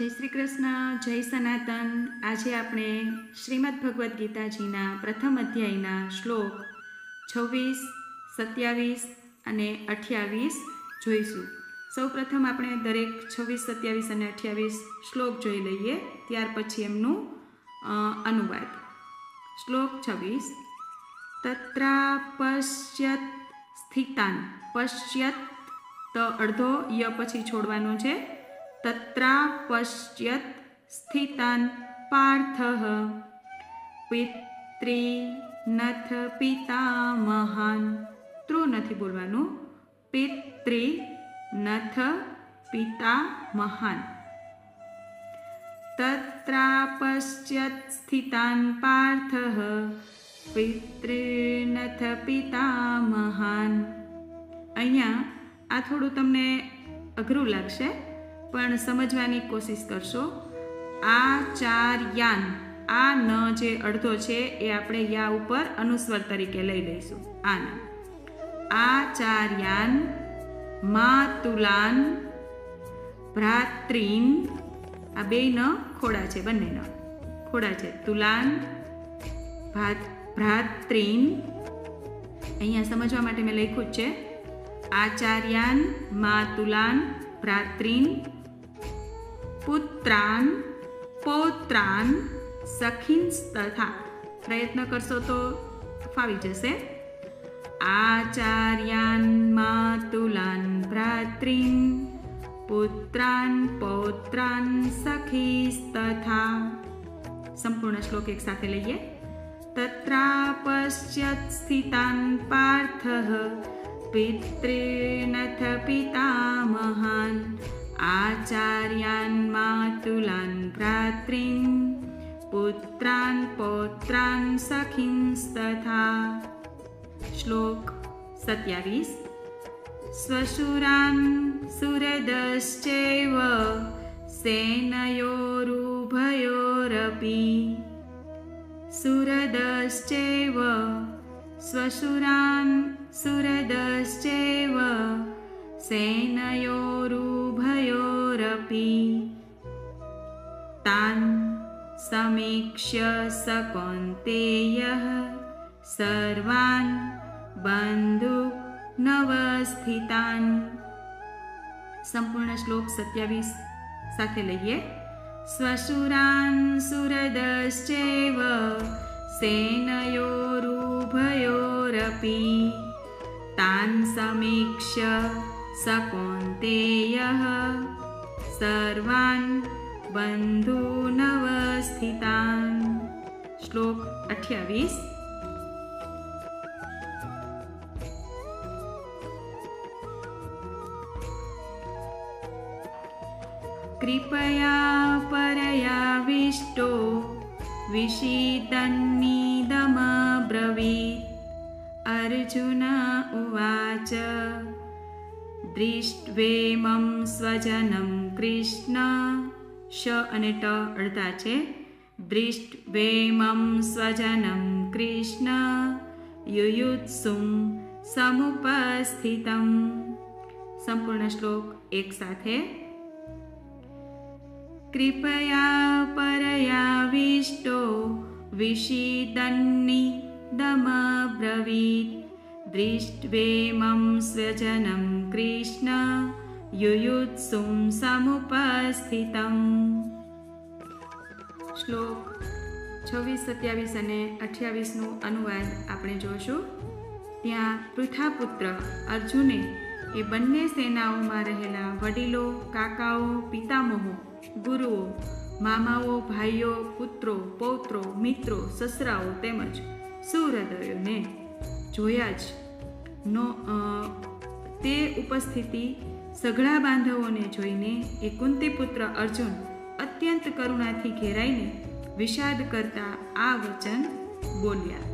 જય શ્રી કૃષ્ણ, જય સનાતન। આજે આપણે શ્રીમદ ભગવદ્ ગીતાજીના પ્રથમ અધ્યાયના શ્લોક 26, 27 અને 28 જોઈશું। સૌપ્રથમ આપણે દરેક 26, 27 અને 28 શ્લોક જોઈ લઈએ, ત્યાર પછી એમનું અનુવાદ। શ્લોક 26। તત્રાપશ્યત સ્થિતાન, પશ્યત તો અડધો ય પછી છોડવાનો છે। તત્રાપશ્યત સ્થિતાન પાર્થઃ પિતૃનથ પિતામહાન, ત્રુ નથી બોલવાનું, પિતૃનથ પિતામહાન। તત્રાપશ્યત સ્થિતાન પાર્થઃ પિતૃનથ પિતામહાન। અહીંયા આ થોડું તમને અઘરું લાગશે, પણ સમજવાની કોશિશ કરશો। આચાર્યાન, આ ન જે અડધો છે એ આપણે યા ઉપર અનુસ્વર તરીકે લઈ લઈશું। આના આચાર્યાન માતુલાન ભ્રાતૃન, આ બે ન ખોડા છે, બંને ન ખોડા છે। તુલાન ભ્રાતૃન, અહીંયા સમજવા માટે મેં લખ્યું જ છે। આચાર્યાન માતુલાન ભ્રાતૃન પુત્રાન પૌત્રાન સખીન્સ તથા, પ્રયત્ન કરશો તો ફાવી જશે। આચાર્યાન માતુલાન ભ્રાતૃન પુત્રાન પૌત્રાન સખીસ તથા। સંપૂર્ણ શ્લોક એક સાથે લઈએ। તત્રાપશ્યત સ્થિતાન પાર્થઃ પિતૃનથ પિતામહાન આચાર્યાન માતુલાન ભ્રાતૃન પુત્રાન પૌત્રાન સખીન્સ તથા। શ્લોક 27। સ્વશુરાન સુહૃદશ્ચૈવ સેનયોરુભયોરપી સુહૃદશ્ચૈવ સ્વશુરાન સુહૃદશ્ચૈવ સેનયોરુભયોરપી તાન સમીક્ષ્ય સ કૌન્તેયઃ સર્વાન બંધુનવસ્થિતાન। સંપૂર્ણ શ્લોક 27 સાથે લઈએ। સ્વશુરાન સુહૃદશ્ચૈવ સેનયોરુભયોરપી તાન સમીક્ષ્ય સ કૌન્તેયઃ સર્વાન બંધુનવસ્થિતાન। શ્લોક 28। કૃપયા પરયાવિષ્ટો વિષીદન્નિદમબ્રવીત। અર્જુન ઉવાચ દૃષ્ટ્વેમં સ્વજનમ કૃષ્ણ, શ અને ટ અડધા છે। દૃષ્ટ્વેમં સ્વજનમ કૃષ્ણ યુયુત્સું સમુપસ્થિતમ। સંપૂર્ણ શ્લોક એક સાથે। કૃપયા પરયાવિષ્ટો વિષીદન્નિદમબ્રવીત। દૃષ્ટ્વેમં સ્વજનમ કૃષ્ણ યુયુત્સું સમુપસ્થિતમ। શ્લોક 26, 27 અને 28નું અનુવાદ આપણે જોશું। ત્યાં પૃથાપુત્ર અર્જુને એ બંને સેનાઓમાં રહેલા વડીલો, કાકાઓ, પિતામહો, ગુરુઓ, મામાઓ, ભાઈઓ, પુત્રો, પૌત્રો, મિત્રો, સસરાઓ તેમજ સુહૃદયોને જોયા જ નો તે ઉપસ્થિતિ સઘળા બાંધવોને જોઈને એ કુંતીપુત્ર અર્જુન અત્યંત કરુણાથી ઘેરાઈને વિષાદ કરતા આ વચન બોલ્યા।